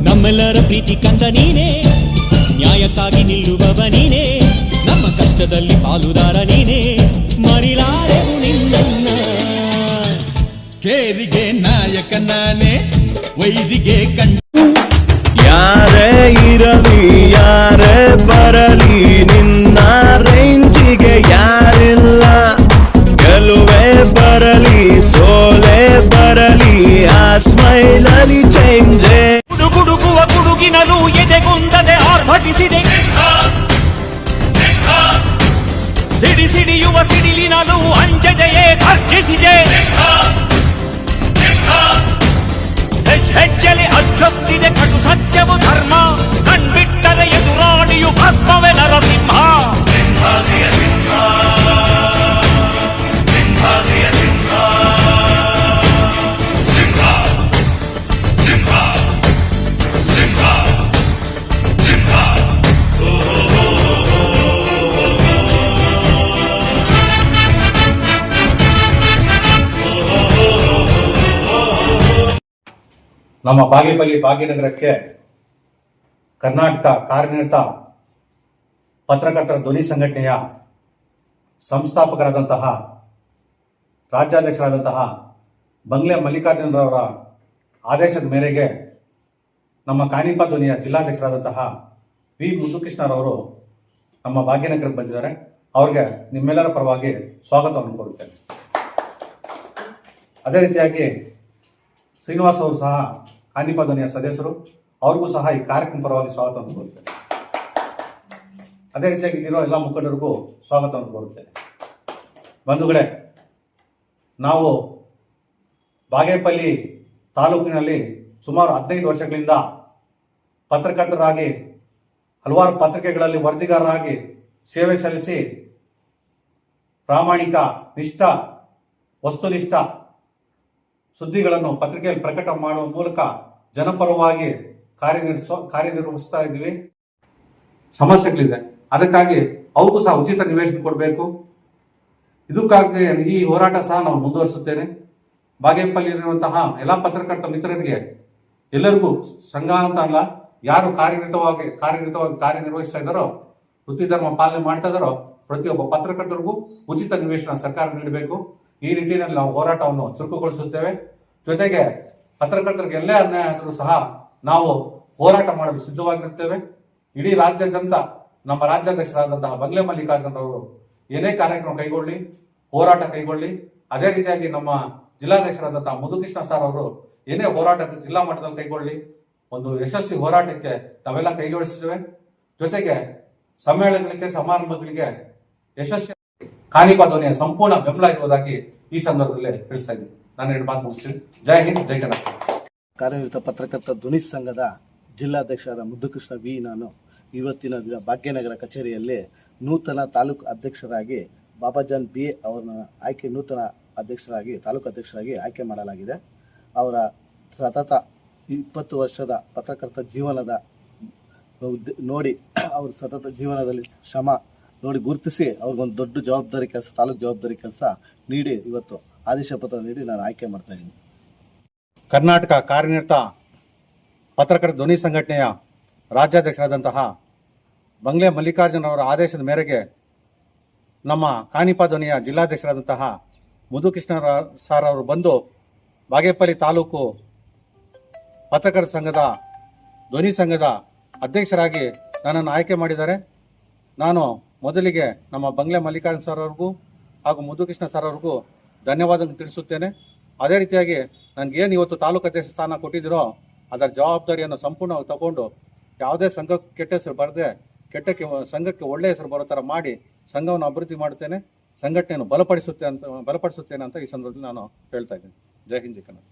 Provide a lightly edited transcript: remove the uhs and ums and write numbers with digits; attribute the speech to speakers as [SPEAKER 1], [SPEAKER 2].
[SPEAKER 1] ನಮ್ಮೆಲ್ಲರ ಪ್ರೀತಿ ಕಂದ ನೀನೇ, ನ್ಯಾಯಕ್ಕಾಗಿ ನಿಲ್ಲುವವ ನೀನೇ, ನಮ್ಮ ಕಷ್ಟದಲ್ಲಿ ಪಾಲುದಾರ ನೀನೇ, ಮರಿಲಾರೆವು ನಿನ್ನನ್ನ.
[SPEAKER 2] ಕೇರಿಗೆ ನಾಯಕ ನಾನೇ, ವೈದಿಗೆ
[SPEAKER 3] ಯಾರೇ ಇರಲಿ ಯಾರೇ ಬರಲಿ ನಿನ್ನ ರೇಂಜಿಗೆ ಯಾರಿಲ್ಲ. ಗೆಲುವೆ ಬರಲಿ ಸೋಲೆ ಬರಲಿ ಆ ಸ್ಮೈಲಲ್ಲಿ ಚೇಂಜೆ.
[SPEAKER 4] ಗುಡುಗುಡುಗುವ ಗುಡುಗಿನಲು ಎದೆಗುಂದದೆ ಆರ್ಭಟಿಸಿದೆ, ಸಿಡಿ ಸಿಡಿಯುವ ಸಿಡಿಲಿನಲು ಅಂಜದೆಯೇ ಗರ್ಜಿಸಿದೆ. ಹೆಜ್ಜೆಲೆ ಅಚ್ಚೊತ್ತಿದೆ ಕಟು ಸತ್ಯವು ಧರ್ಮ, ಕಣ್ಬಿಟ್ಟರೆ ಎದುರಾಳಿಯು ಭಸ್ಮವೇ ನರಸಿಂಹ.
[SPEAKER 5] ನಮ್ಮ ಬಾಗೇಪಲ್ಲಿ ಭಾಗ್ಯನಗರಕ್ಕೆ ಕರ್ನಾಟಕ ಕಾರ್ಯನಿರತ ಪತ್ರಕರ್ತರ ಧ್ವನಿ ಸಂಘಟನೆಯ ಸಂಸ್ಥಾಪಕರಾದಂತಹ ರಾಜ್ಯಾಧ್ಯಕ್ಷರಾದಂತಹ ಬಂಗ್ಲೆ ಮಲ್ಲಿಕಾರ್ಜುನರವರ ಆದೇಶದ ಮೇರೆಗೆ ನಮ್ಮ ಕಾನಿಪಾ ಧ್ವನಿಯ ಜಿಲ್ಲಾಧ್ಯಕ್ಷರಾದಂತಹ ವಿ ಮುದ್ದುಕೃಷ್ಣರವರು ನಮ್ಮ ಭಾಗ್ಯನಗರಕ್ಕೆ ಬಂದಿದ್ದಾರೆ. ಅವ್ರಿಗೆ ನಿಮ್ಮೆಲ್ಲರ ಪರವಾಗಿ ಸ್ವಾಗತವನ್ನು ಕೋರುತ್ತೇನೆ. ಅದೇ ರೀತಿಯಾಗಿ ಶ್ರೀನಿವಾಸ್ ಅವರು ಸಹ ಕಾನಿಪಾ ಧ್ವನಿಯ ಸದಸ್ಯರು, ಅವ್ರಿಗೂ ಸಹ ಈ ಕಾರ್ಯಕ್ರಮ ಪರವಾಗಿ ಸ್ವಾಗತವನ್ನು ಕೋರುತ್ತೇನೆ. ಅದೇ ರೀತಿಯಾಗಿ ಇಲ್ಲಿರೋ ಎಲ್ಲ ಮುಖಂಡರಿಗೂ ಸ್ವಾಗತವನ್ನು ಕೋರುತ್ತೇನೆ. ಬಂಧುಗಳೇ, ನಾವು ಬಾಗೇಪಲ್ಲಿ ತಾಲೂಕಿನಲ್ಲಿ ಸುಮಾರು 15 ವರ್ಷಗಳಿಂದ ಪತ್ರಕರ್ತರಾಗಿ ಹಲವಾರು ಪತ್ರಿಕೆಗಳಲ್ಲಿ ವರದಿಗಾರರಾಗಿ ಸೇವೆ ಸಲ್ಲಿಸಿ ಪ್ರಾಮಾಣಿಕ, ನಿಷ್ಠ, ವಸ್ತುನಿಷ್ಠ ಸುದ್ದಿಗಳನ್ನು ಪತ್ರಿಕೆಯಲ್ಲಿ ಪ್ರಕಟ ಮಾಡುವ ಮೂಲಕ ಜನಪರವಾಗಿ ಕಾರ್ಯನಿರ್ವಹಿಸ್ತಾ ಇದ್ದೀವಿ. ಸಮಸ್ಯೆಗಳಿದೆ, ಅದಕ್ಕಾಗಿ ಅವ್ರಿಗೂ ಸಹ ಉಚಿತ ನಿವೇಶನ ಕೊಡಬೇಕು. ಇದಕ್ಕಾಗಿ ಈ ಹೋರಾಟ ಸಹ ನಾವು ಮುಂದುವರಿಸುತ್ತೇನೆ. ಬಾಗೇಪಲ್ಲಿರುವಂತಹ ಎಲ್ಲ ಪತ್ರಕರ್ತ ಮಿತ್ರರಿಗೆ, ಎಲ್ಲರಿಗೂ ಸಂಘ ಅಂತ ಅಲ್ಲ, ಯಾರು ಕಾರ್ಯನಿರ್ವಹಿಸ್ತಾ ಇದ್ದಾರೋ, ವೃತ್ತಿ ಧರ್ಮ ಪಾಲನೆ ಮಾಡ್ತಾ ಇದ್ದಾರೋ ಪ್ರತಿಯೊಬ್ಬ ಪತ್ರಕರ್ತರಿಗೂ ಉಚಿತ ನಿವೇಶನ ಸರ್ಕಾರ ನೀಡಬೇಕು. ಈ ನಿಟ್ಟಿನಲ್ಲಿ ನಾವು ಹೋರಾಟವನ್ನು ಚುರುಕುಗೊಳಿಸುತ್ತೇವೆ. ಜೊತೆಗೆ ಪತ್ರಕರ್ತರಿಗೆ ಎಲ್ಲೇ ಅನ್ಯಾಯ ಆದರೂ ಸಹ ನಾವು ಹೋರಾಟ ಮಾಡಲು ಸಿದ್ಧವಾಗಿರುತ್ತೇವೆ. ಇಡೀ ರಾಜ್ಯಾದ್ಯಂತ ನಮ್ಮ ರಾಜ್ಯಾಧ್ಯಕ್ಷರಾದಂತಹ ಬಂಗ್ಲೆ ಮಲ್ಲಿಕಾರ್ಜುನರವರು ಏನೇ ಕಾರ್ಯಕ್ರಮ ಕೈಗೊಳ್ಳಿ, ಹೋರಾಟ ಕೈಗೊಳ್ಳಿ, ಅದೇ ರೀತಿಯಾಗಿ ನಮ್ಮ ಜಿಲ್ಲಾಧ್ಯಕ್ಷರಾದಂತಹ ಮುದ್ದುಕೃಷ್ಣ ಸರ್ ಅವರು ಏನೇ ಹೋರಾಟ ಜಿಲ್ಲಾ ಮಟ್ಟದಲ್ಲಿ ಕೈಗೊಳ್ಳಿ, ಒಂದು ಯಶಸ್ವಿ ಹೋರಾಟಕ್ಕೆ ನಾವೆಲ್ಲ ಕೈ ಜೋಡಿಸಿದ್ದೇವೆ. ಜೊತೆಗೆ ಸಮ್ಮೇಳನಗಳಿಗೆ, ಸಮಾರಂಭಗಳಿಗೆ ಯಶಸ್ವಿ ಕಾನಿಪಾ ಧ್ವನಿಯ ಸಂಪೂರ್ಣ ಬೆಂಬಲ ಇರುವುದಾಗಿ ಈ ಸಂದರ್ಭದಲ್ಲಿ ತಿಳಿಸ್ತಾ ಇದ್ದೀನಿ. ನಾನು 2 ಮಾತು ಮುಗಿಸ್ತೀನಿ. ಜೈ ಹಿಂದ್, ಜೈ ಕರ್ನಾಟಕ.
[SPEAKER 6] ಕಾರ್ಯನಿರತ ಪತ್ರಕರ್ತರ ಧ್ವನಿ ಸಂಘದ ಜಿಲ್ಲಾಧ್ಯಕ್ಷರಾದ ಮುದ್ದುಕೃಷ್ಣ ವಿ ನಾನು ಇವತ್ತಿನ ದಿನ ಭಾಗ್ಯನಗರ ಕಚೇರಿಯಲ್ಲಿ ನೂತನ ತಾಲೂಕು ಅಧ್ಯಕ್ಷರಾಗಿ ಬಾಬಾಜಾನ್ ಬಿ ಅವರನ್ನ ನೂತನ ಅಧ್ಯಕ್ಷರಾಗಿ, ತಾಲೂಕು ಅಧ್ಯಕ್ಷರಾಗಿ ಆಯ್ಕೆ ಮಾಡಲಾಗಿದೆ. ಅವರ ಸತತ 20 ವರ್ಷದ ಪತ್ರಕರ್ತ ಜೀವನದ ನೋಡಿ, ಅವ್ರ ಸತತ ಜೀವನದಲ್ಲಿ ಶ್ರಮ ನೋಡಿ ಗುರುತಿಸಿ ಅವ್ರಿಗೊಂದು ದೊಡ್ಡ ಜವಾಬ್ದಾರಿ ಕೆಲಸ, ತಾಲೂಕು ಜವಾಬ್ದಾರಿ ಕೆಲಸ ನೀಡಿ ಇವತ್ತು ಆದೇಶ ಪತ್ರ ನೀಡಿ ನಾನು ಆಯ್ಕೆ ಮಾಡ್ತಾ ಇದ್ದೀನಿ.
[SPEAKER 5] ಕರ್ನಾಟಕ ಕಾರ್ಯನಿರತ ಪತ್ರಕರ್ತರ ಧ್ವನಿ ಸಂಘಟನೆಯ ರಾಜ್ಯಾಧ್ಯಕ್ಷರಾದಂತಹ ಬಂಗ್ಲೆ ಮಲ್ಲಿಕಾರ್ಜುನವರ ಆದೇಶದ ಮೇರೆಗೆ ನಮ್ಮ ಕಾನಿಪಾ ಧ್ವನಿಯ ಜಿಲ್ಲಾಧ್ಯಕ್ಷರಾದಂತಹ ಮುದ್ದುಕೃಷ್ಣ ಸರ್ ಅವರು ಬಂದು ಬಾಗೇಪಲ್ಲಿ ತಾಲೂಕು ಪತ್ರಕರ್ತರ ಸಂಘದ ಧ್ವನಿ ಸಂಘದ ಅಧ್ಯಕ್ಷರಾಗಿ ನನ್ನನ್ನು ಆಯ್ಕೆ ಮಾಡಿದ್ದಾರೆ. ನಾನು ಮೊದಲಿಗೆ ನಮ್ಮ ಬಂಗ್ಲೆ ಮಲ್ಲಿಕಾರ್ಜುನ ಸರ್ ಅವ್ರಿಗೂ ಹಾಗೂ ಮುದ್ದುಕೃಷ್ಣ ಸರ್ ಅವ್ರಿಗೂ ಧನ್ಯವಾದ ತಿಳಿಸುತ್ತೇನೆ. ಅದೇ ರೀತಿಯಾಗಿ ನನಗೇನು ಇವತ್ತು ತಾಲೂಕು ಅಧ್ಯಕ್ಷ ಸ್ಥಾನ ಕೊಟ್ಟಿದ್ದೀರೋ ಅದರ ಜವಾಬ್ದಾರಿಯನ್ನು ಸಂಪೂರ್ಣವಾಗಿ ತಗೊಂಡು ಯಾವುದೇ ಸಂಘಕ್ಕೆ ಕೆಟ್ಟ ಹೆಸರು ಬರದೆ, ಸಂಘಕ್ಕೆ ಒಳ್ಳೆಯ ಹೆಸರು ಬರೋ ಥರ ಮಾಡಿ ಸಂಘವನ್ನು ಅಭಿವೃದ್ಧಿ ಮಾಡುತ್ತೇನೆ, ಸಂಘಟನೆಯನ್ನು ಬಲಪಡಿಸುತ್ತೇನೆ ಅಂತ ಈ ಸಂದರ್ಭದಲ್ಲಿ ನಾನು ಹೇಳ್ತಾ ಇದ್ದೀನಿ. ಜೈ ಹಿಂದ್, ಜೈ ಕನ್ನಡ.